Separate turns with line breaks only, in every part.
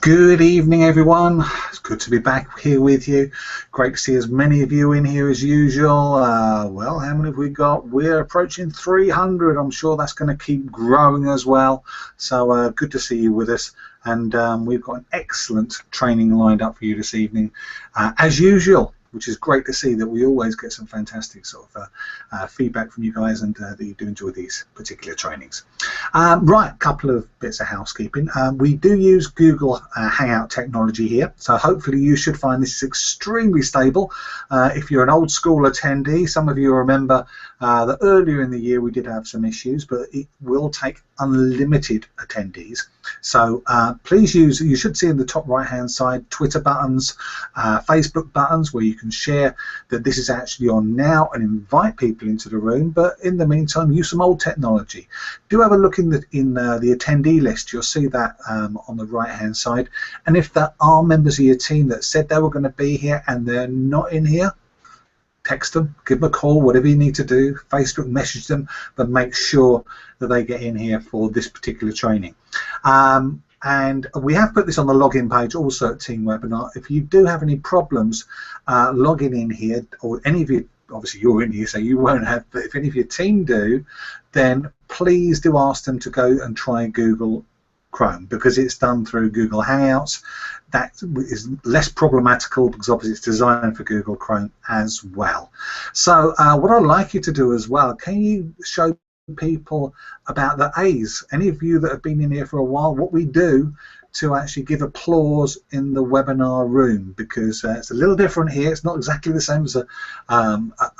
Good evening, everyone. It's good to be back here with you. Great to see as many of you in here as usual. Well, how many have we got? We're approaching 300. I'm sure that's going to keep growing as well. So good to see you with us. And we've got an excellent training lined up for you this evening, as usual, which is great to see that we always get some fantastic sort of feedback from you guys, and that you do enjoy these particular trainings. Right, a couple of bits of housekeeping. We do use Google Hangout technology here, so hopefully you should find this is extremely stable. If you're an old school attendee, some of you remember that earlier in the year we did have some issues, but it will take unlimited attendees. So please use, you should see in the top right hand side, Twitter buttons, Facebook buttons, where you can share that this is actually on now and invite people into the room. But in the meantime, use some old technology. Do have a look in the attendee list. You'll see that on the right hand side. And if there are members of your team that said they were going to be here and they're not in here, text them, give them a call, whatever you need to do, Facebook message them, but make sure that they get in here for this particular training. And we have put this on the login page also at Team Webinar. If you do have any problems logging in here, or any of you, obviously you're in here so you won't have, but if any of your team do, then please do ask them to go and try Google Chrome, because it's done through Google Hangouts. That is less problematical because obviously it's designed for Google Chrome as well. So what I'd like you to do as well, can you show people about the A's? Any of you that have been in here for a while, what we do to actually give applause in the webinar room, because it's a little different here. It's not exactly the same as a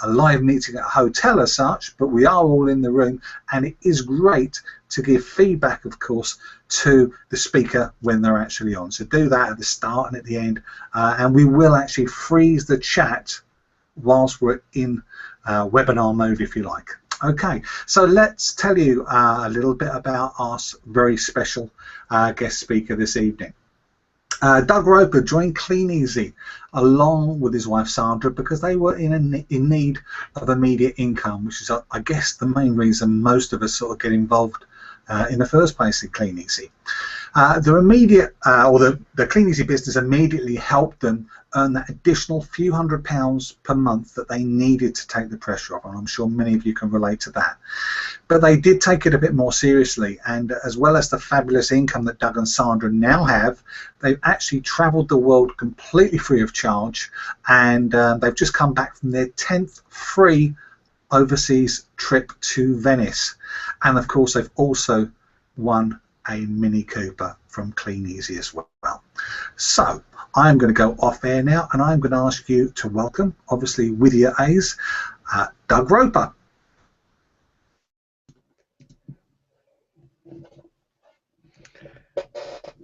live meeting at a hotel as such, but we are all in the room, and it is great to give feedback, of course, to the speaker when they're actually on. So do that at the start and at the end, and we will actually freeze the chat whilst we're in webinar mode, if you like. Okay, so let's tell you a little bit about our very special guest speaker this evening. Doug Roper joined Cleaneasy along with his wife Sandra because they were in need of immediate income, which is, I guess, the main reason most of us sort of get involved in the first place in Cleaneasy. The immediate, or the Cleaneasy business immediately helped them earn that additional few £100s per month that they needed to take the pressure off, and I'm sure many of you can relate to that. But they did take it a bit more seriously, and as well as the fabulous income that Doug and Sandra now have, they've actually travelled the world completely free of charge, and they've just come back from their 10th free overseas trip to Venice, and of course they've also won a Mini Cooper from Cleaneasy as well. So I'm going to go off air now, and I'm going to ask you to welcome, obviously with your A's, Doug Roper.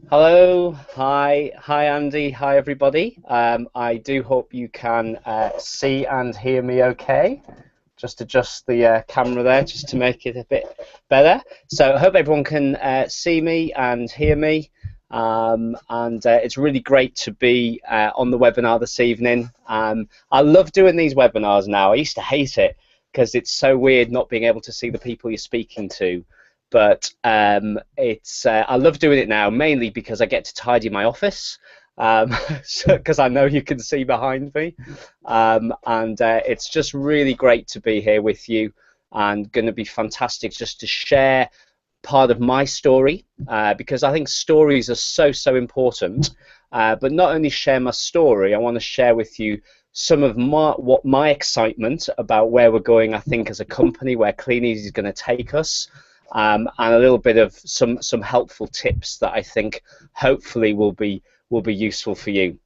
Hello, hi Andy, hi everybody. I do hope you can see and hear me okay. Just adjust the camera there just to make it a bit better. So I hope everyone can see me and hear me. It's really great to be on the webinar this evening. I love doing these webinars now. I used to hate it because it's so weird not being able to see the people you're speaking to. But I love doing it now, mainly because I get to tidy my office. Because I know you can see behind me, it's just really great to be here with you, and going to be fantastic just to share part of my story, because I think stories are so important, but not only share my story, I want to share with you some of my excitement about where we're going, I think, as a company, where Cleaneasy is going to take us, and a little bit of some helpful tips that I think hopefully will be useful for you.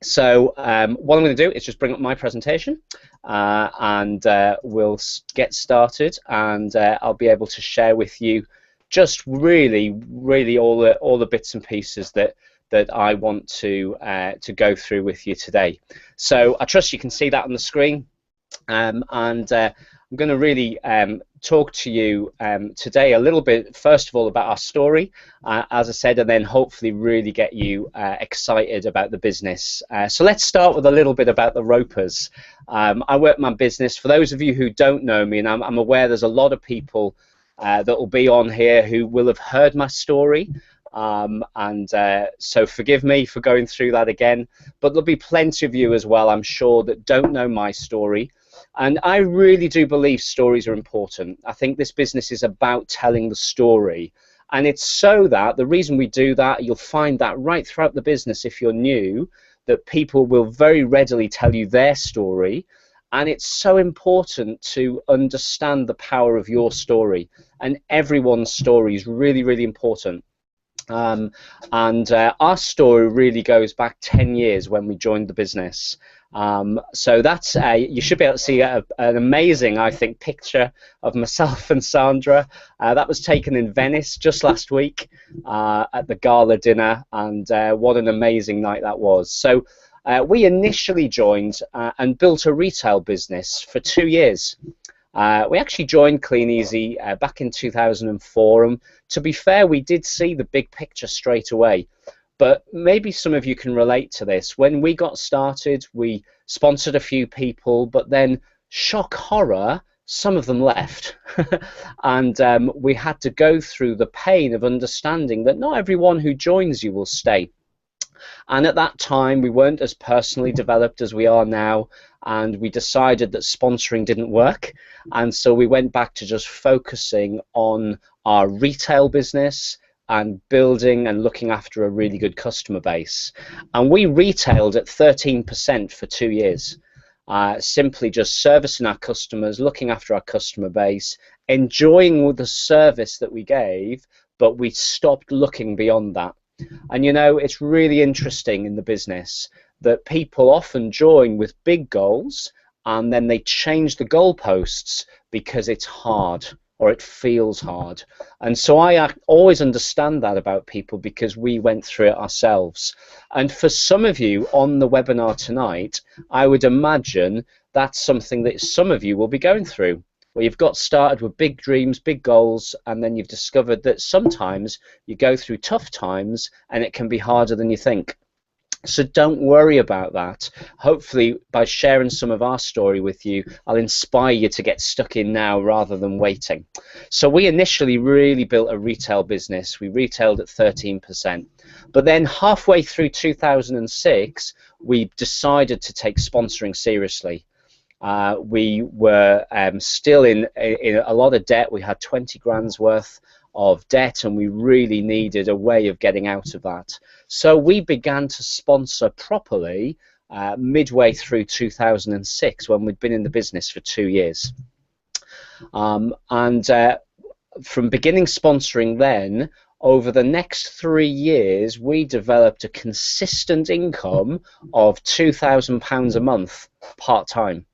So what I'm going to do is just bring up my presentation, and we'll get started, and I'll be able to share with you just really all the bits and pieces that I want to go through with you today. So I trust you can see that on the screen, I'm going to really talk to you today a little bit, first of all, about our story, as I said, and then hopefully really get you excited about the business. So let's start with a little bit about the Ropers. I work my business. For those of you who don't know me, and I'm aware there's a lot of people that will be on here who will have heard my story, So forgive me for going through that again, but there'll be plenty of you as well, I'm sure, that don't know my story. And I really do believe stories are important. I think this business is about telling the story. And it's so that the reason we do that, you'll find that right throughout the business if you're new, that people will very readily tell you their story. And it's so important to understand the power of your story. And everyone's story is really, really important. Our story really goes back 10 years when we joined the business. So that's you should be able to see an amazing, I think, picture of myself and Sandra. That was taken in Venice just last week at the gala dinner, and what an amazing night that was. So we initially joined and built a retail business for 2 years. We actually joined Clean Easy back in 2004, and to be fair, we did see the big picture straight away. But maybe some of you can relate to this. When we got started, we sponsored a few people, but then, shock horror, some of them left. And we had to go through the pain of understanding that not everyone who joins you will stay. And at that time, we weren't as personally developed as we are now, and we decided that sponsoring didn't work. And so we went back to just focusing on our retail business and building and looking after a really good customer base. And we retailed at 13% for 2 years, simply just servicing our customers, looking after our customer base, enjoying the service that we gave, but we stopped looking beyond that. And you know, it's really interesting in the business that people often join with big goals and then they change the goalposts because it's hard or it feels hard. And so I always understand that about people because we went through it ourselves. And for some of you on the webinar tonight, I would imagine that's something that some of you will be going through, where you've got started with big dreams, big goals, and then you've discovered that sometimes you go through tough times and it can be harder than you think. So don't worry about that. Hopefully, by sharing some of our story with you, I'll inspire you to get stuck in now rather than waiting. So we initially really built a retail business. We retailed at 13%. But then halfway through 2006, we decided to take sponsoring seriously. We were still in a lot of debt. We had 20 grand's worth of debt, and we really needed a way of getting out of that. So we began to sponsor properly midway through 2006, when we'd been in the business for 2 years. From beginning sponsoring then, over the next 3 years, we developed a consistent income of £2,000 a month part-time.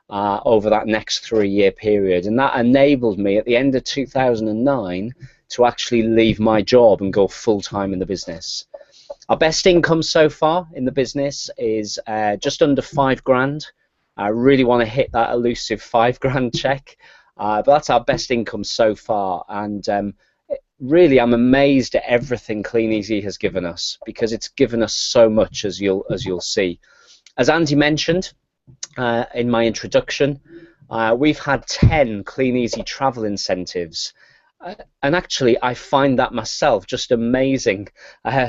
Over that next 3-year period, and that enabled me at the end of 2009 to actually leave my job and go full-time in the business. Our best income so far in the business is just under 5 grand. I really want to hit that elusive 5 grand check, but that's our best income so far. And really, I'm amazed at everything Clean Easy has given us, because it's given us so much, as you'll see. As Andy mentioned in my introduction, we've had 10 Clean Easy travel incentives. And actually, I find that myself just amazing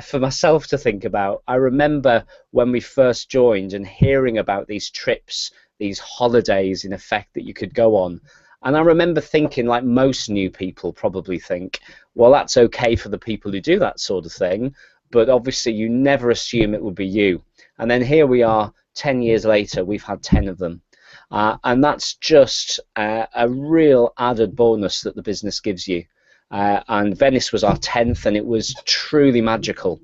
for myself to think about. I remember when we first joined and hearing about these trips, these holidays in effect that you could go on. And I remember thinking, like most new people probably think, well, that's okay for the people who do that sort of thing, but obviously you never assume it would be you. And then here we are, 10 years later, we've had 10 of them. And that's just a real added bonus that the business gives you. And Venice was our 10th, and it was truly magical.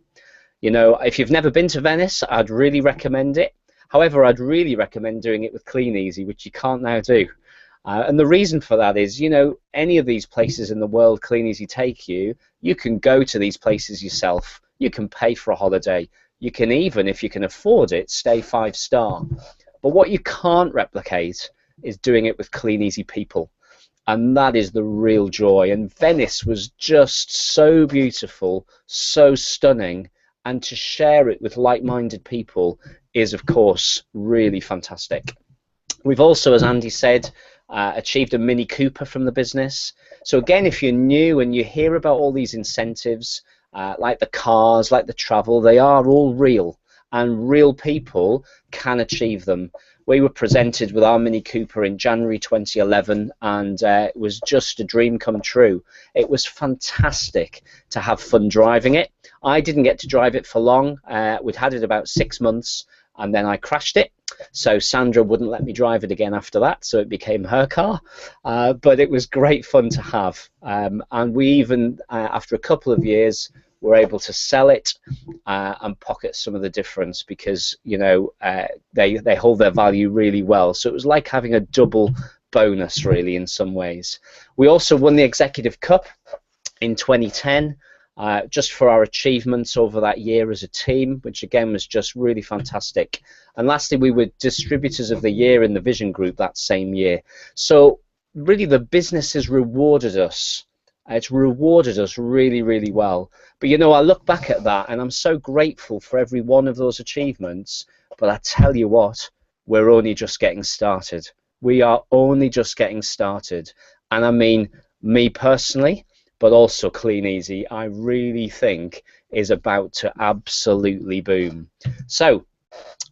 You know, if you've never been to Venice, I'd really recommend it. However, I'd really recommend doing it with Clean Easy, which you can't now do. And the reason for that is, you know, any of these places in the world Clean Easy take you, you can go to these places yourself. You can pay for a holiday. You can even, if you can afford it, stay 5-star. But what you can't replicate is doing it with Clean Easy people. And that is the real joy. And Venice was just so beautiful, so stunning. And to share it with like-minded people is, of course, really fantastic. We've also, as Andy said, achieved a Mini Cooper from the business. So again, if you're new and you hear about all these incentives, like the cars, like the travel, they are all real, and real people can achieve them. We were presented with our Mini Cooper in January 2011, and it was just a dream come true. It was fantastic to have fun driving it. I didn't get to drive it for long. We'd had it about 6 months, and then I crashed it. So Sandra wouldn't let me drive it again after that, so it became her car. But it was great fun to have. And we even, after a couple of years, were able to sell it and pocket some of the difference, because, you know, they hold their value really well. So it was like having a double bonus, really, in some ways. We also won the Executive Cup in 2010. Just for our achievements over that year as a team, which again was just really fantastic. And lastly, we were Distributors of the Year in the Vision Group that same year. So really the business has rewarded us. It's rewarded us really, really well. But you know, I look back at that and I'm so grateful for every one of those achievements. But I tell you what, we're only just getting started. We are only just getting started. And I mean, me personally, but also Clean Easy, I really think is about to absolutely boom. So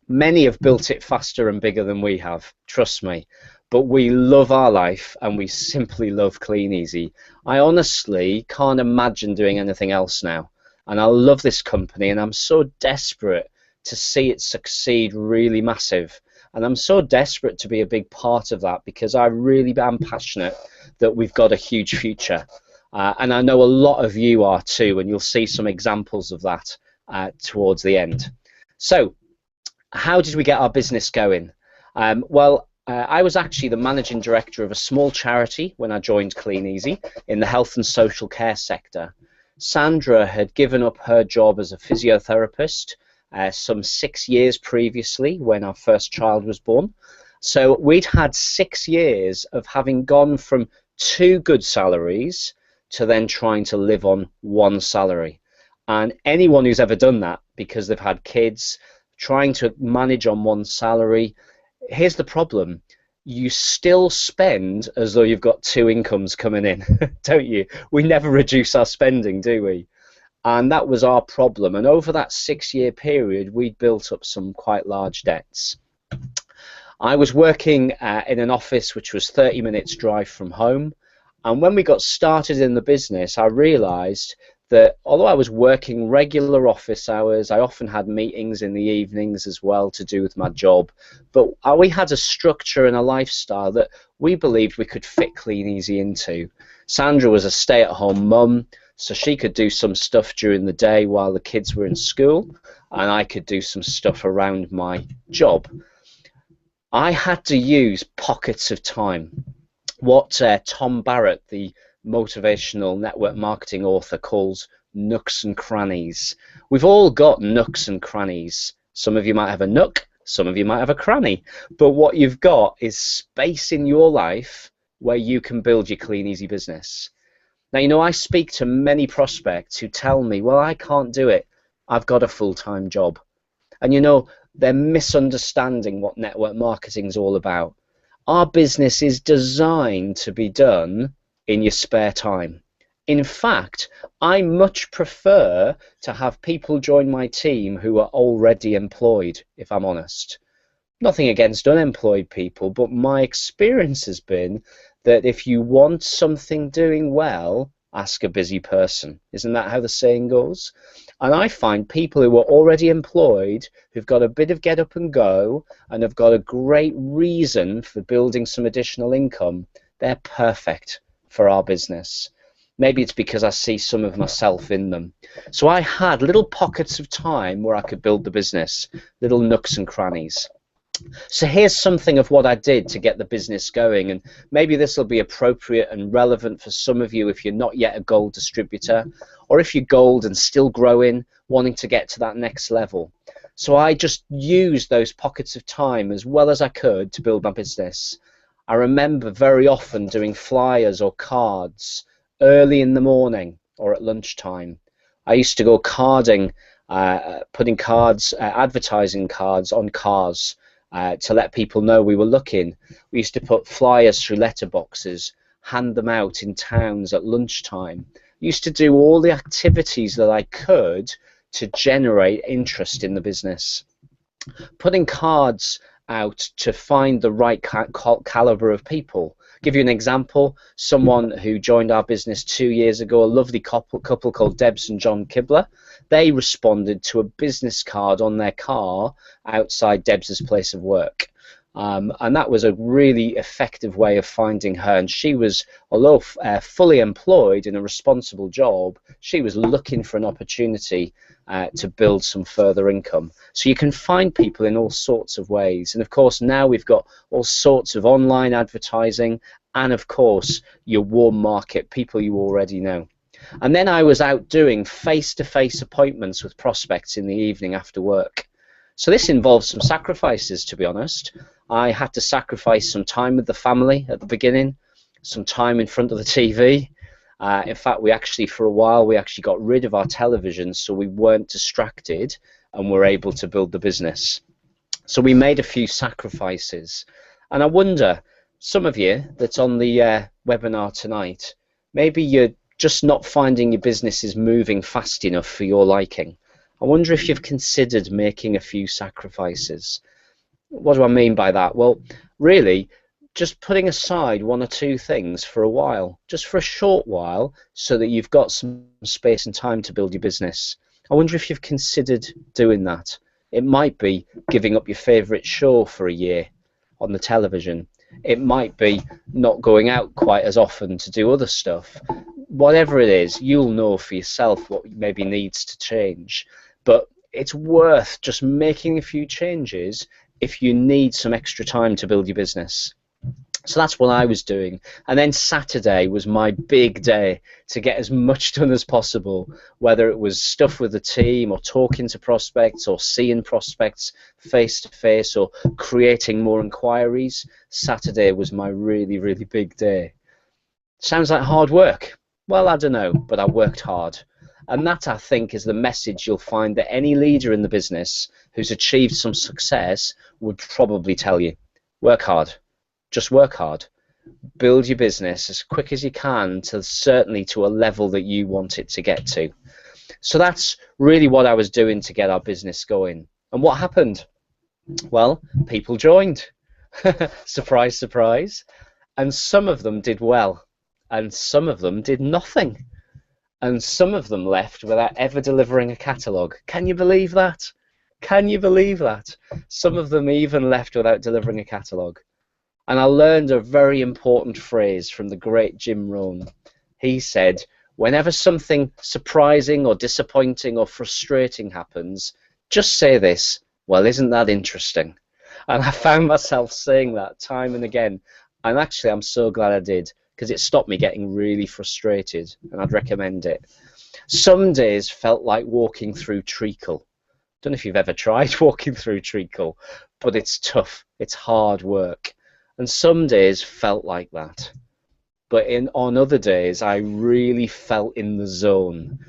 many have built it faster and bigger than we have, trust me. But we love our life and we simply love Clean Easy. I honestly can't imagine doing anything else now. And I love this company and I'm so desperate to see it succeed really massive. And I'm so desperate to be a big part of that, because I really am passionate that we've got a huge future. And I know a lot of you are too, and you'll see some examples of that towards the end. So how did we get our business going? I was actually the managing director of a small charity when I joined Clean Easy in the health and social care sector. Sandra had given up her job as a physiotherapist some 6 years previously when our first child was born. So we'd had 6 years of having gone from 2 good salaries to then trying to live on 1 salary. And anyone who's ever done that, because they've had kids, trying to manage on 1 salary, here's the problem. You still spend as though you've got 2 incomes coming in, don't you? We never reduce our spending, do we? And that was our problem. And over that 6-year period, we built up some quite large debts. I was working in an office which was 30 minutes drive from home. And when we got started in the business, I realized that although I was working regular office hours, I often had meetings in the evenings as well to do with my job, but we had a structure and a lifestyle that we believed we could fit Clean Easy into. Sandra was a stay-at-home mum, so she could do some stuff during the day while the kids were in school, and I could do some stuff around my job. I had to use pockets of time. What Tom Barrett, the motivational network marketing author, calls nooks and crannies. We've all got nooks and crannies. Some of you might have a nook, some of you might have a cranny, but what you've got is space in your life where you can build your Clean Easy business. Now, you know, I speak to many prospects who tell me, well, I can't do it. I've got a full-time job. And you know, they're misunderstanding what network marketing is all about. Our business is designed to be done in your spare time. In fact, I much prefer to have people join my team who are already employed, if I'm honest. Nothing against unemployed people, but my experience has been that if you want something doing well, ask a busy person. Isn't that how the saying goes? And I find people who are already employed, who've got a bit of get up and go, and have got a great reason for building some additional income, they're perfect for our business. Maybe it's because I see some of myself in them. So I had little pockets of time where I could build the business, little nooks and crannies. So here's something of what I did to get the business going, and maybe this will be appropriate and relevant for some of you if you're not yet a gold distributor, or if you're gold and still growing, wanting to get to that next level. So I just used those pockets of time as well as I could to build my business. I remember very often doing flyers or cards early in the morning or at lunchtime. I used to go carding, putting cards, advertising cards on cars, to let people know we were looking. We used to put flyers through letterboxes, hand them out in towns at lunchtime. used to do all the activities that I could to generate interest in the business. Putting cards out to find the right caliber of people. Give you an example, someone who joined our business 2 years ago, a lovely couple called Debs and John Kibler. They responded to a business card on their car outside Debs's place of work. And that was a really effective way of finding her. And she was, although fully employed in a responsible job, she was looking for an opportunity to build some further income. So you can find people in all sorts of ways. And of course, now we've got all sorts of online advertising and of course your warm market, people you already know. And then I was out doing face-to-face appointments with prospects in the evening after work. So this involved some sacrifices, to be honest. I had to sacrifice some time with the family at the beginning, some time in front of the TV. In fact, for a while, we actually got rid of our television so we weren't distracted and were able to build the business. So we made a few sacrifices. And I wonder, some of you that's on the webinar tonight, maybe you're just not finding your business is moving fast enough for your liking. I wonder if you've considered making a few sacrifices. What do I mean by that? Well, really, just putting aside one or two things for a while, just for a short while, so that you've got some space and time to build your business. I wonder if you've considered doing that. It might be giving up your favourite show for a year on the television. It might be not going out quite as often to do other stuff. Whatever it is, you'll know for yourself what maybe needs to change. But it's worth just making a few changes if you need some extra time to build your business. So that's what I was doing. And then Saturday was my big day to get as much done as possible, whether it was stuff with the team or talking to prospects or seeing prospects face to face or creating more inquiries. Saturday was my really, really big day. Sounds like hard work. Well, I don't know, but I worked hard. And that, I think, is the message you'll find that any leader in the business who's achieved some success would probably tell you. Work hard. Just work hard. Build your business as quick as you can certainly to a level that you want it to get to. So that's really what I was doing to get our business going. And what happened? Well, people joined. Surprise, surprise. And some of them did well. And some of them did nothing. And some of them left without ever delivering a catalogue. Can you believe that? Can you believe that? Some of them even left without delivering a catalogue. And I learned a very important phrase from the great Jim Rohn. He said, whenever something surprising or disappointing or frustrating happens, just say this, well, isn't that interesting? And I found myself saying that time and again. And actually, I'm so glad I did, because it stopped me getting really frustrated, and I'd recommend it. Some days felt like walking through treacle. Don't know if you've ever tried walking through treacle, but it's tough. It's hard work. And some days felt like that. But on other days, I really felt in the zone.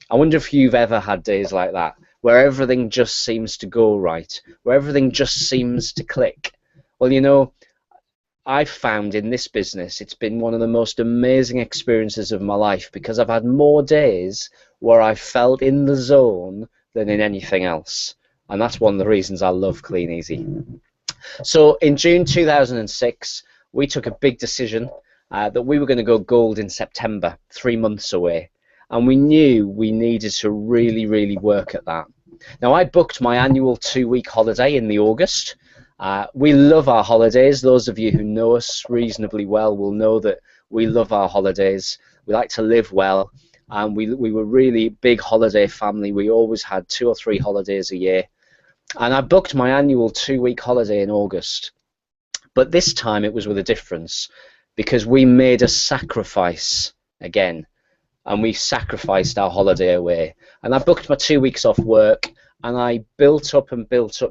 I wonder if you've ever had days like that, where everything just seems to go right, where everything just seems to click. Well, you know, I've found in this business it's been one of the most amazing experiences of my life, because I've had more days where I felt in the zone than in anything else. And that's one of the reasons I love Clean Easy. So in June 2006, we took a big decision that we were going to go gold in September, 3 months away. And we knew we needed to really, really work at that. Now, I booked my annual 2-week holiday in the August. We love our holidays. Those of you who know us reasonably well will know that we love our holidays. We like to live well. And we were really big holiday family. We always had 2 or 3 holidays a year. And I booked my annual 2-week holiday in August. But this time it was with a difference, because we made a sacrifice again. And we sacrificed our holiday away. And I booked my 2 weeks off work, and I built up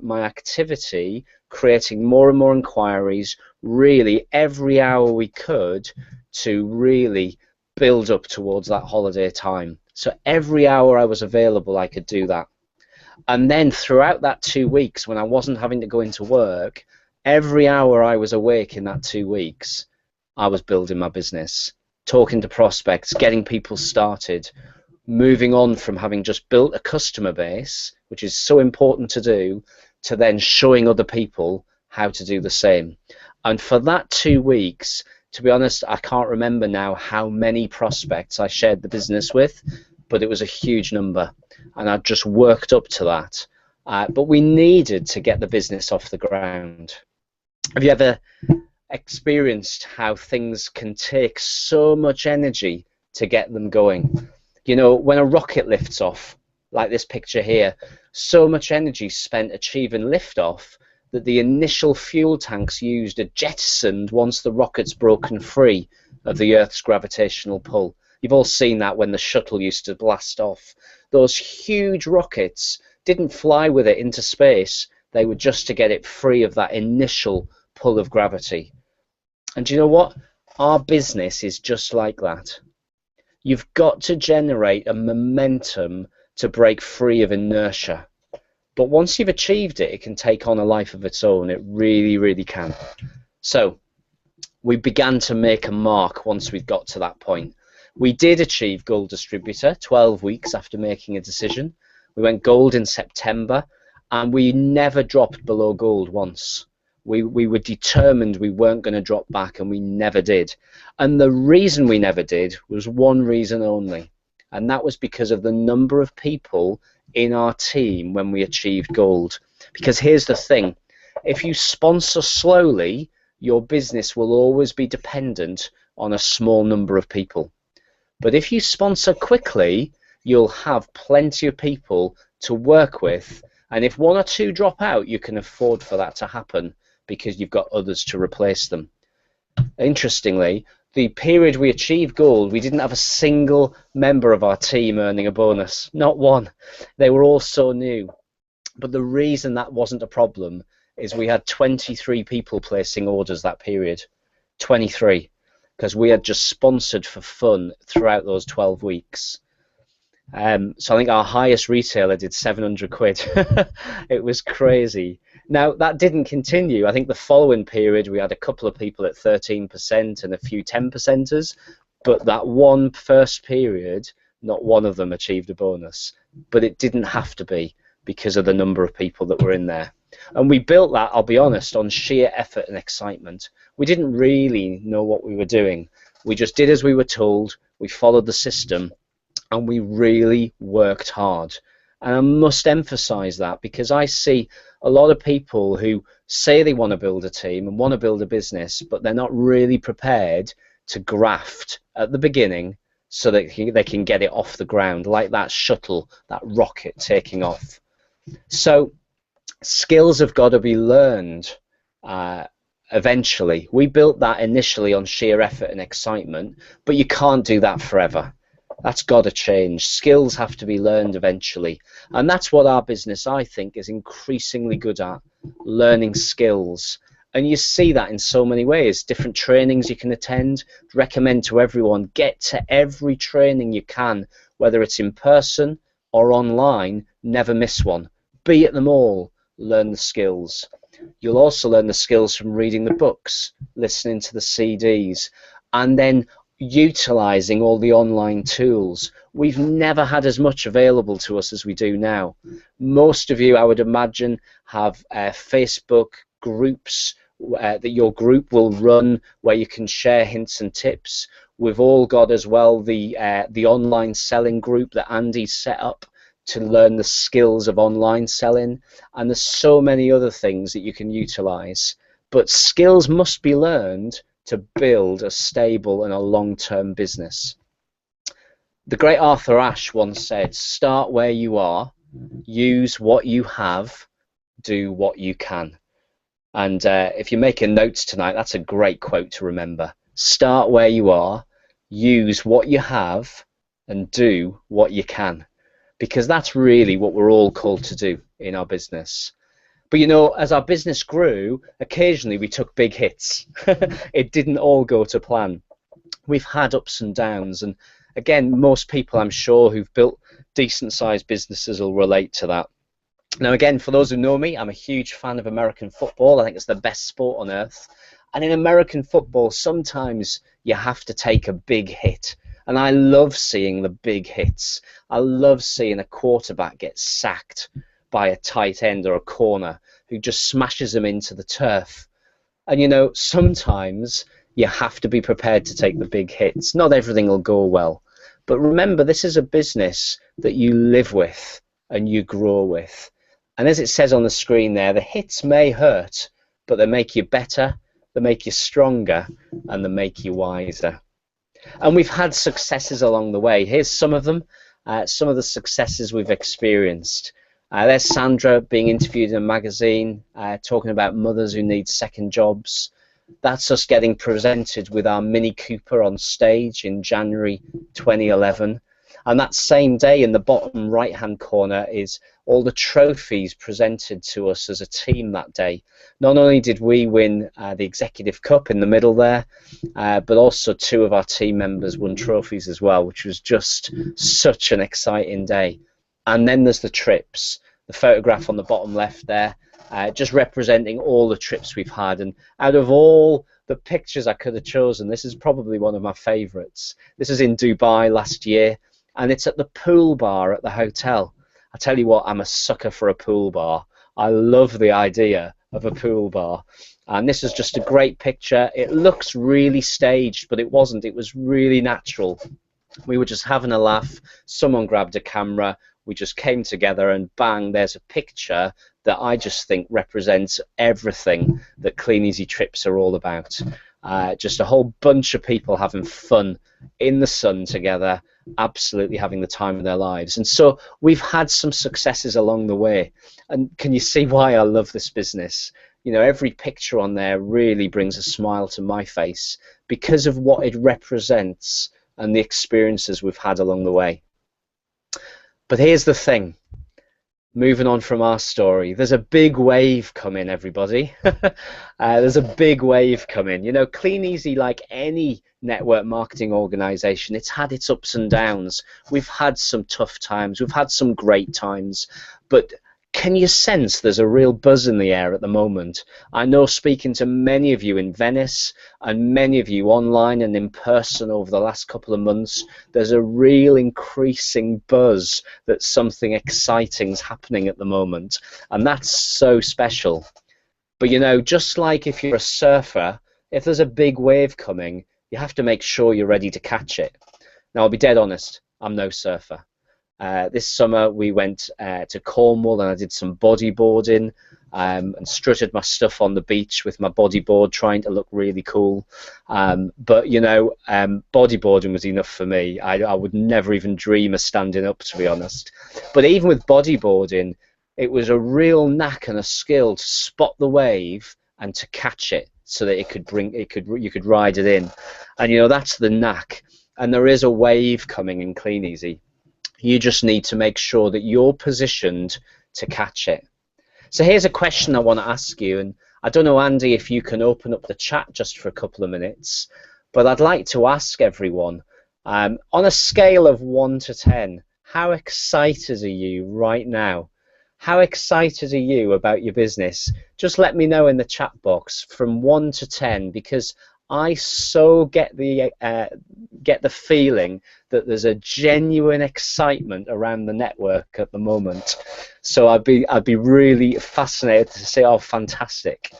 my activity, creating more and more inquiries, really every hour we could, to really build up towards that holiday time. So every hour I was available, I could do that. And then throughout that 2 weeks, when I wasn't having to go into work, every hour I was awake in that 2 weeks, I was building my business. talking to prospects, getting people started, moving on from having just built a customer base, which is so important to do, to then showing other people how to do the same. And for that 2 weeks, to be honest, I can't remember now how many prospects I shared the business with, but it was a huge number, and I just worked up to that. But we needed to get the business off the ground. Have you ever experienced how things can take so much energy to get them going? You know, when a rocket lifts off, like this picture here, so much energy spent achieving liftoff that the initial fuel tanks used are jettisoned once the rocket's broken free of the Earth's gravitational pull. You've all seen that when the shuttle used to blast off. Those huge rockets didn't fly with it into space, they were just to get it free of that initial pull of gravity. And do you know what? Our business is just like that. You've got to generate a momentum to break free of inertia. But once you've achieved it, it can take on a life of its own. It really, really can. So we began to make a mark once we got to that point. We did achieve Gold Distributor 12 weeks after making a decision. We went gold in September, and we never dropped below gold once. We were determined we weren't going to drop back, and we never did. And the reason we never did was one reason only, and that was because of the number of people in our team when we achieved gold. Because here's the thing, if you sponsor slowly, your business will always be dependent on a small number of people. But if you sponsor quickly, you'll have plenty of people to work with, and if one or two drop out, you can afford for that to happen because you've got others to replace them. Interestingly, the period we achieved gold, we didn't have a single member of our team earning a bonus, not one. They were all so new. But the reason that wasn't a problem is we had 23 people placing orders that period. 23, because we had just sponsored for fun throughout those 12 weeks. So I think our highest retailer did 700 quid. It was crazy. Now, that didn't continue. I think the following period we had a couple of people at 13% and a few 10%ers, but that one first period, not one of them achieved a bonus. But it didn't have to be because of the number of people that were in there. And we built that, I'll be honest, on sheer effort and excitement. We didn't really know what we were doing. We just did as we were told, we followed the system, and we really worked hard. And I must emphasize that because I see a lot of people who say they want to build a team and want to build a business, but they're not really prepared to graft at the beginning so that they can get it off the ground, like that shuttle, that rocket taking off. So skills have got to be learned eventually. We built that initially on sheer effort and excitement, but you can't do that forever. That's got to change. Skills have to be learned eventually. And that's what our business, I think, is increasingly good at, learning skills. And you see that in so many ways. Different trainings you can attend. Recommend to everyone, get to every training you can, whether it's in person or online. Never miss one. Be at them all. Learn the skills. You'll also learn the skills from reading the books, listening to the CDs, and then utilizing all the online tools. We've never had as much available to us as we do now. Most of you, I would imagine, have Facebook groups that your group will run where you can share hints and tips. We've all got as well the online selling group that Andy set up to learn the skills of online selling, and there's so many other things that you can utilize. But skills must be learned to build a stable and a long-term business. The great Arthur Ashe once said, start where you are, use what you have, do what you can. And if you're making notes tonight, that's a great quote to remember. Start where you are, use what you have, and do what you can. Because that's really what we're all called to do in our business. But you know, as our business grew, occasionally we took big hits. It didn't all go to plan. We've had ups and downs, and again, most people I'm sure who've built decent sized businesses will relate to that. Now again, for those who know me, I'm a huge fan of American football. I think it's the best sport on earth. And in American football, sometimes you have to take a big hit. And I love seeing the big hits. I love seeing a quarterback get sacked by a tight end or a corner who just smashes them into the turf. And, you know, sometimes you have to be prepared to take the big hits. Not everything will go well. But remember, this is a business that you live with and you grow with. And as it says on the screen there, the hits may hurt, but they make you better, they make you stronger, and they make you wiser. And we've had successes along the way. Here's some of them, some of the successes we've experienced. There's Sandra being interviewed in a magazine, talking about mothers who need second jobs. That's us getting presented with our Mini Cooper on stage in January 2011. And that same day, in the bottom right-hand corner, is all the trophies presented to us as a team that day. Not only did we win the Executive Cup in the middle there, but also 2 of our team members won trophies as well, which was just such an exciting day. And then there's the trips, the photograph on the bottom left there, just representing all the trips we've had. And out of all the pictures I could have chosen, this is probably one of my favorites. This is in Dubai last year, and it's at the pool bar at the hotel. I tell you what, I'm a sucker for a pool bar. I love the idea of a pool bar. And this is just a great picture. It looks really staged, but it wasn't. It was really natural. We were just having a laugh. Someone grabbed a camera. We just came together, and bang, there's a picture that I just think represents everything that Clean Easy Trips are all about. Just a whole bunch of people having fun in the sun together, absolutely having the time of their lives. And so we've had some successes along the way. And can you see why I love this business? You know, every picture on there really brings a smile to my face because of what it represents and the experiences we've had along the way. But here's the thing. Moving on from our story, there's a big wave coming, everybody. There's a big wave coming. You know, Clean Easy, like any network marketing organization, it's had its ups and downs. We've had some tough times. We've had some great times. But can you sense there's a real buzz in the air at the moment? I know, speaking to many of you in Venice and many of you online and in person over the last couple of months, there's a real increasing buzz that something exciting is happening at the moment. And that's so special. But you know, just like if you're a surfer, if there's a big wave coming, you have to make sure you're ready to catch it. Now, I'll be dead honest, I'm no surfer. This summer we went to Cornwall and I did some bodyboarding and strutted my stuff on the beach with my bodyboard, trying to look really cool. But you know, bodyboarding was enough for me. I would never even dream of standing up, to be honest. But even with bodyboarding, it was a real knack and a skill to spot the wave and to catch it so that you could ride it in. And you know, that's the knack. And there is a wave coming in Clean Easy. You just need to make sure that you're positioned to catch it. So here's a question I want to ask you, and I don't know, Andy, if you can open up the chat just for a couple of minutes, but I'd like to ask everyone, on a scale of 1 to 10, how excited are you right now? How excited are you about your business? Just let me know in the chat box from 1 to 10, because I so get the feeling that there's a genuine excitement around the network at the moment. So I'd be really fascinated to say, oh, fantastic.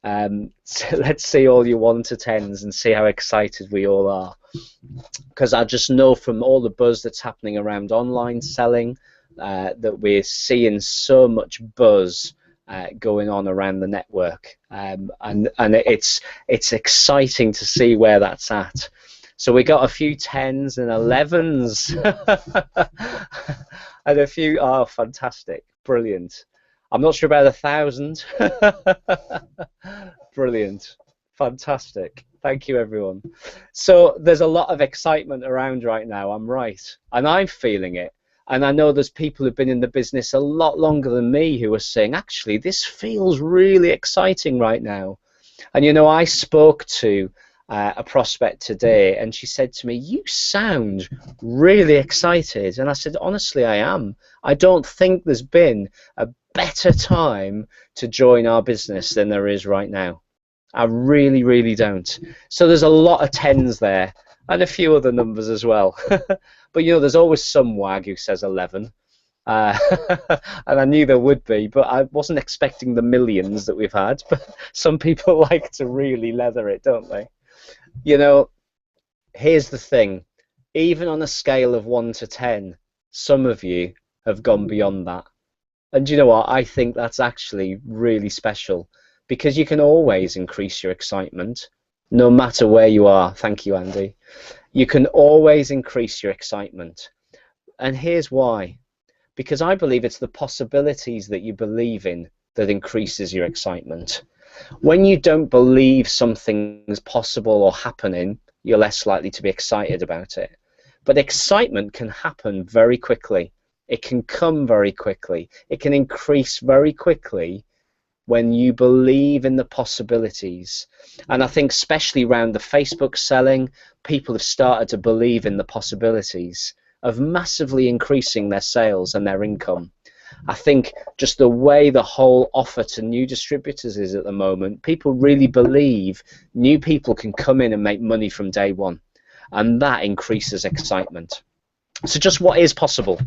So let's see all your 1 to 10s and see how excited we all are. Because I just know from all the buzz that's happening around online selling that we're seeing so much buzz going on around the network, and it's exciting to see where that's at. So we got a few 10s and 11s and a few, oh, fantastic, brilliant. I'm not sure about 1,000. Brilliant, fantastic. Thank you, everyone. So there's a lot of excitement around right now, I'm right, and I'm feeling it. And I know there's people who've been in the business a lot longer than me who are saying, actually, this feels really exciting right now. And, you know, I spoke to a prospect today, and she said to me, you sound really excited. And I said, honestly, I am. I don't think there's been a better time to join our business than there is right now. I really, really don't. So there's a lot of 10s there and a few other numbers as well. But you know, there's always some wag who says 11. Uh, and I knew there would be, but I wasn't expecting the millions that we've had. But some people like to really leather it, don't they? You know, here's the thing. Even on a scale of 1 to 10, some of you have gone beyond that. And you know what? I think that's actually really special because you can always increase your excitement no matter where you are. Thank you, Andy. You can always increase your excitement. And here's why. Because I believe it's the possibilities that you believe in that increases your excitement. When you don't believe something's possible or happening, you're less likely to be excited about it. But excitement can happen very quickly. It can come very quickly. It can increase very quickly when you believe in the possibilities. And I think especially around the Facebook selling, people have started to believe in the possibilities of massively increasing their sales and their income. I think just the way the whole offer to new distributors is at the moment, people really believe new people can come in and make money from day one, and that increases excitement. So just what is possible,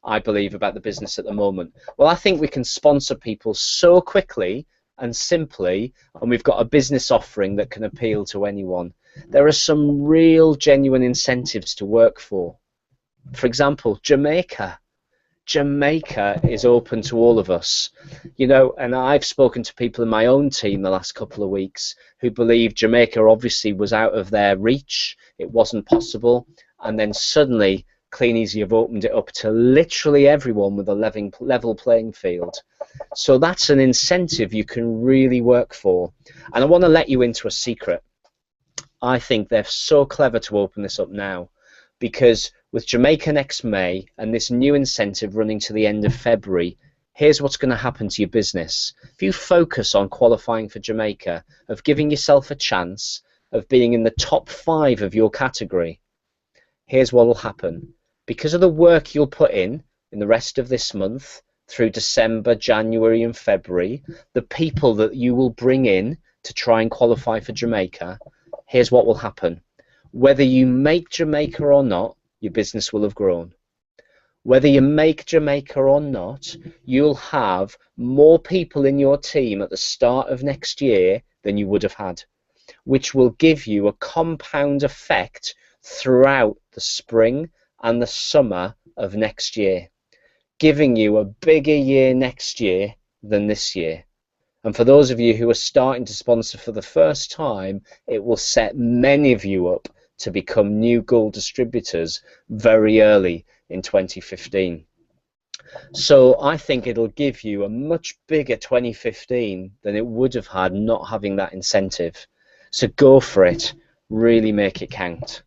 I believe, about the business at the moment? Well, I think we can sponsor people so quickly and simply, and we've got a business offering that can appeal to anyone. There are some real genuine incentives to work for. For example, Jamaica. Jamaica is open to all of us, you know, and I've spoken to people in my own team the last couple of weeks who believe Jamaica obviously was out of their reach, it wasn't possible, and then suddenly Clean Easy have opened it up to literally everyone with a level playing field. So that's an incentive you can really work for. And I want to let you into a secret. I think they're so clever to open this up now, because with Jamaica next May and this new incentive running to the end of February, here's what's going to happen to your business. If you focus on qualifying for Jamaica, of giving yourself a chance of being in the top 5 of your category, here's what will happen. Because of the work you'll put in the rest of this month, through December, January and February, the people that you will bring in to try and qualify for Jamaica, here's what will happen. Whether you make Jamaica or not, your business will have grown. Whether you make Jamaica or not, you'll have more people in your team at the start of next year than you would have had, which will give you a compound effect throughout the spring and the summer of next year, giving you a bigger year next year than this year. And for those of you who are starting to sponsor for the first time, it will set many of you up to become new gold distributors very early in 2015. So I think it'll give you a much bigger 2015 than it would have had not having that incentive. So go for it, really make it count.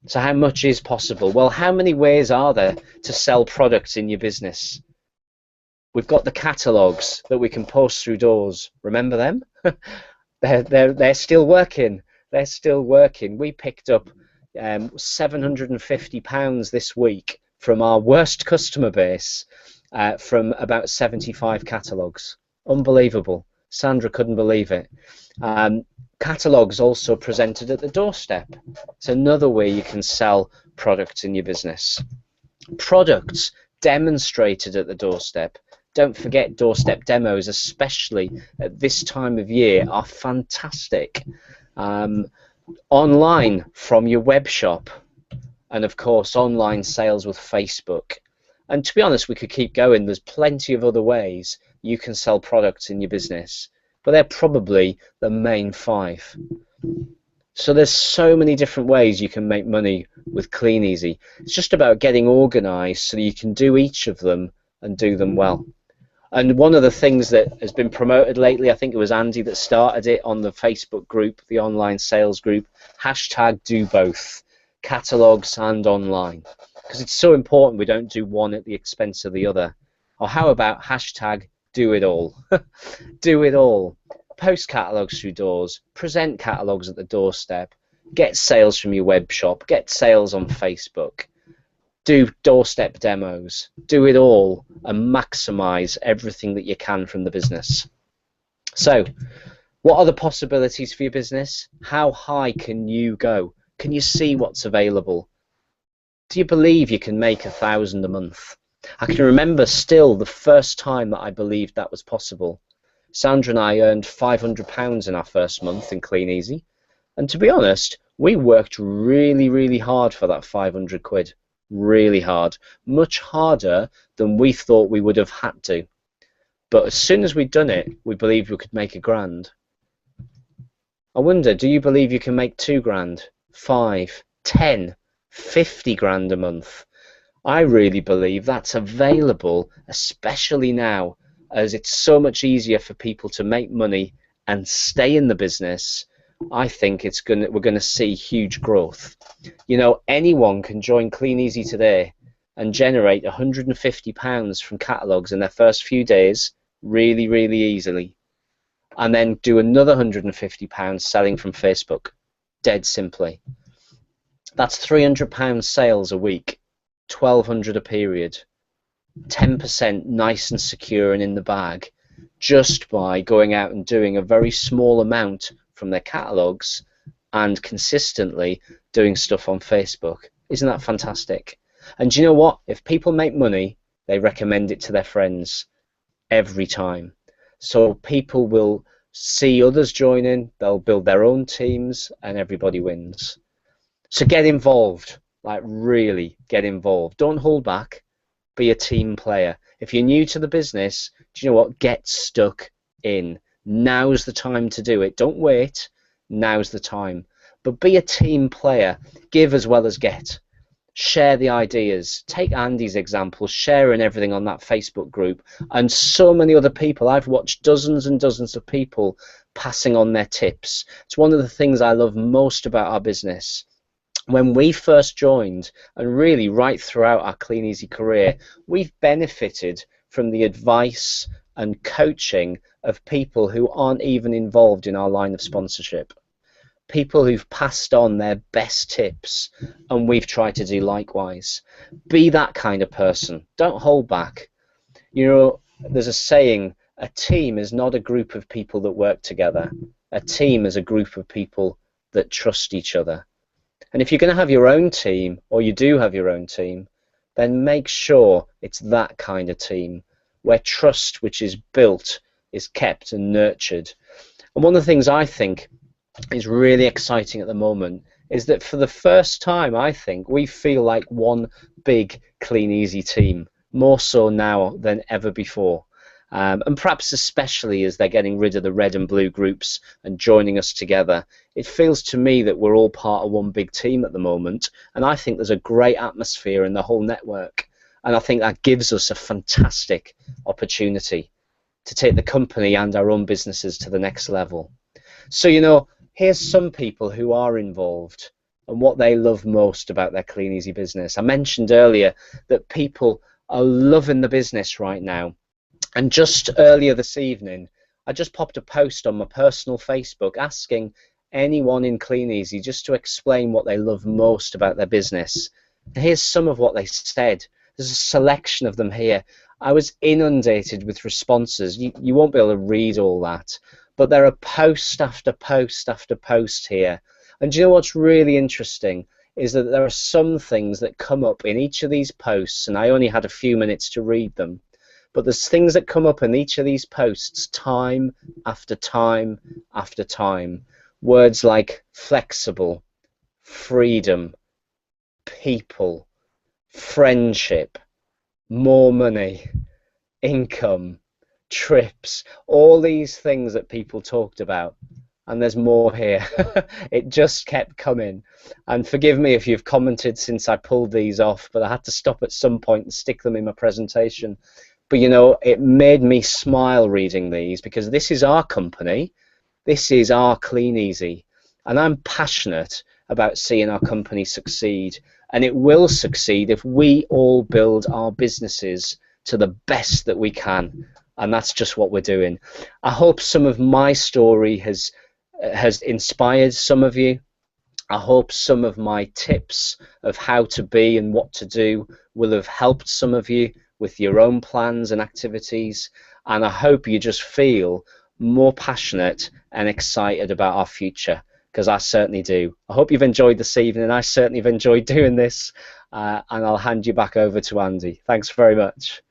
So how much is possible? Well, how many ways are there to sell products in your business? We've got the catalogs that we can post through doors. Remember them? They're still working. They're still working. We picked up £750 this week from our worst customer base from about 75 catalogs. Unbelievable. Sandra couldn't believe it. Catalogs also presented at the doorstep. It's another way you can sell products in your business. Products demonstrated at the doorstep. Don't forget doorstep demos, especially at this time of year, are fantastic. Online from your web shop, and of course online sales with Facebook. And to be honest, we could keep going. There's plenty of other ways you can sell products in your business, but they're probably the main 5. So there's so many different ways you can make money with Clean Easy. It's just about getting organized so that you can do each of them and do them well. And one of the things that has been promoted lately, I think it was Andy that started it on the Facebook group, the online sales group, #DoBoth, catalogs and online. Because it's so important we don't do one at the expense of the other. Or how about #DoItAll? Do it all. Post catalogs through doors, present catalogs at the doorstep, get sales from your web shop, get sales on Facebook. Do doorstep demos, do it all, and maximize everything that you can from the business. So What are the possibilities for your business? How high can you go? Can you see what's available? Do you believe you can make 1,000 a month? I can remember still the first time that I believed that was possible. Sandra and I earned £500 in our first month in Clean Easy. And to be honest, we worked really, really hard for that 500 quid. Really hard. Much harder than we thought we would have had to. But as soon as we'd done it, we believed we could make £1,000. I wonder, do you believe you can make £2,000, 5, 10, 50 grand a month? I really believe that's available, especially now, as it's so much easier for people to make money and stay in the business. I think we're going to see huge growth. You know, anyone can join Clean Easy today and generate £150 from catalogues in their first few days really, really easily, and then do another £150 selling from Facebook, dead simply. That's £300 sales a week, 1,200 a period, 10% nice and secure and in the bag, just by going out and doing a very small amount from their catalogues and consistently doing stuff on Facebook. Isn't that fantastic? And do you know what? If people make money, they recommend it to their friends every time. So people will see others join in, they'll build their own teams, and everybody wins. So get involved, like really get involved. Don't hold back, be a team player. If you're new to the business, do you know what? Get stuck in. Now's the time to do it. Don't wait, now's the time. But be a team player, give as well as get. Share the ideas. Take Andy's example, sharing everything on that Facebook group, and so many other people. I've watched dozens and dozens of people passing on their tips. It's one of the things I love most about our business. When we first joined, and really right throughout our Clean Easy career, we've benefited from the advice and coaching of people who aren't even involved in our line of sponsorship. People who've passed on their best tips, and we've tried to do likewise. Be that kind of person. Don't hold back. You know, there's a saying, a team is not a group of people that work together. A team is a group of people that trust each other. And if you're going to have your own team, or you do have your own team, then make sure it's that kind of team where trust, which is built, is kept and nurtured. And one of the things I think is really exciting at the moment is that for the first time, I think, we feel like one big Clean Easy team, more so now than ever before. And perhaps especially as they're getting rid of the red and blue groups and joining us together, it feels to me that we're all part of one big team at the moment, and I think there's a great atmosphere in the whole network, and I think that gives us a fantastic opportunity to take the company and our own businesses to the next level. So, you know, here's some people who are involved and what they love most about their Clean Easy business. I mentioned earlier that people are loving the business right now. And just earlier this evening, I just popped a post on my personal Facebook asking anyone in Clean Easy just to explain what they love most about their business. And here's some of what they said. There's a selection of them here. I was inundated with responses. You won't be able to read all that, but there are post after post after post here. And do you know what's really interesting is that there are some things that come up in each of these posts, and I only had a few minutes to read them. But there's things that come up in each of these posts time after time after time. Words like flexible, freedom, people, friendship, more money, income, trips, all these things that people talked about. And there's more here. It just kept coming. And forgive me if you've commented since I pulled these off, but I had to stop at some point and stick them in my presentation. But, you know, it made me smile reading these because this is our company. This is our Clean Easy. And I'm passionate about seeing our company succeed. And it will succeed if we all build our businesses to the best that we can. And that's just what we're doing. I hope some of my story has inspired some of you. I hope some of my tips of how to be and what to do will have helped some of you with your own plans and activities, and I hope you just feel more passionate and excited about our future, because I certainly do. I hope you've enjoyed this evening. I certainly have enjoyed doing this, and I'll hand you back over to Andy. Thanks very much.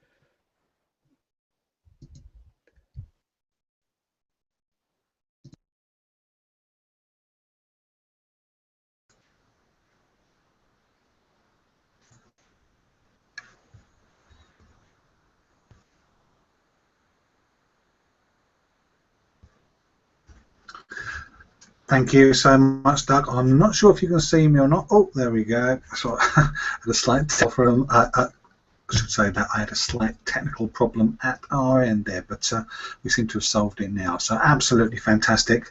Thank you so much, Doug. I'm not sure if you can see me or not. Oh, there we go. So I had a slight from. I should say that I had a slight technical problem at our end there, but we seem to have solved it now. So absolutely fantastic.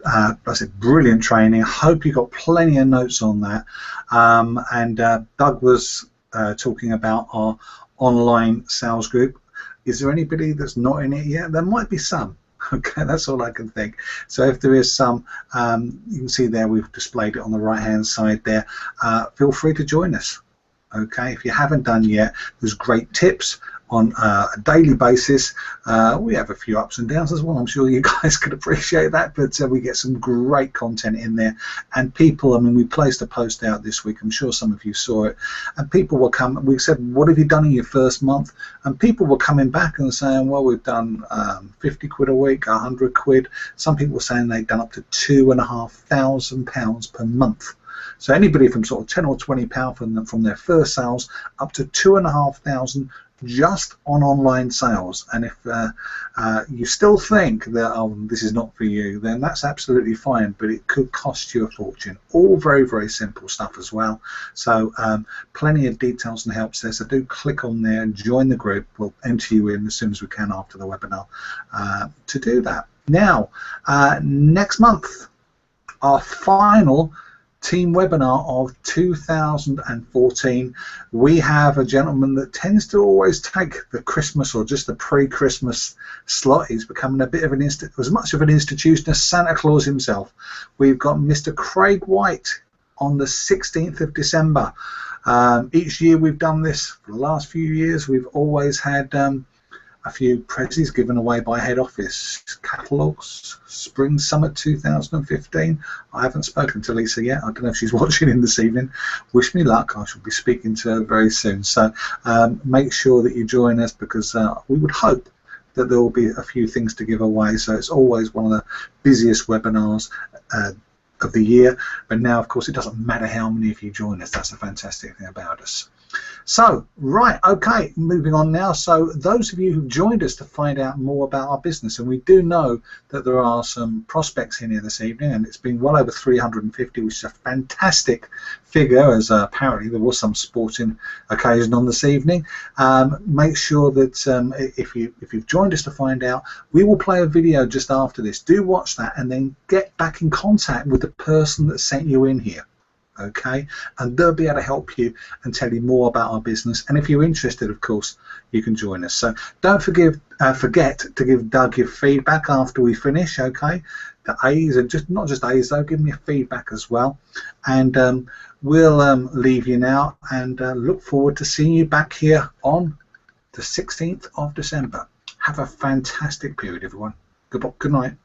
I said brilliant training. I hope you got plenty of notes on that. And Doug was talking about our online sales group. Is there anybody that's not in it yet? There might be some. Okay, that's all I can think. So if there is some, you can see there we've displayed it on the right hand side there. Feel free to join us. Okay, if you haven't done yet, there's great tips on a daily basis. We have a few ups and downs as well. I'm sure you guys could appreciate that, but we get some great content in there. And people, I mean, we placed a post out this week. I'm sure some of you saw it. And people will come. We said, what have you done in your first month? And people were coming back and saying, well, we've done 50 quid a week, 100 quid. Some people were saying they'd done up to £2,500 per month. So anybody from sort of 10 or 20 pound from their first sales up to 2,500 just on online sales. And if you still think that this is not for you, then that's absolutely fine, but it could cost you a fortune. All very, very simple stuff as well. So plenty of details and helps there. So do click on there and join the group. We'll enter you in as soon as we can after the webinar to do that. Now, next month, our final team webinar of 2014. We have a gentleman that tends to always take the Christmas or just the pre-Christmas slot. He's becoming a bit of as much of an institution as Santa Claus himself. We've got Mr. Craig White on the 16th of December. Each year we've done this for the last few years. We've always had a few prizes given away by head office. Catalogues, Spring Summer 2015. I haven't spoken to Lisa yet. I don't know if she's watching in this evening. Wish me luck. I shall be speaking to her very soon. So make sure that you join us, because we would hope that there will be a few things to give away. So it's always one of the busiest webinars of the year. But now, of course, it doesn't matter how many of you join us. That's a fantastic thing about us. So, right, okay, moving on now. So those of you who've joined us to find out more about our business, and we do know that there are some prospects in here this evening, and it's been well over 350, which is a fantastic figure, as apparently there was some sporting occasion on this evening. Make sure that if you've joined us to find out, we will play a video just after this. Do watch that and then get back in contact with the person that sent you in here. Okay, and they'll be able to help you and tell you more about our business. And if you're interested, of course, you can join us. So don't forget to give Doug your feedback after we finish. Okay, the A's, and just not just A's though, give me feedback as well. And we'll leave you now and look forward to seeing you back here on the 16th of December. Have a fantastic period, everyone. Good night.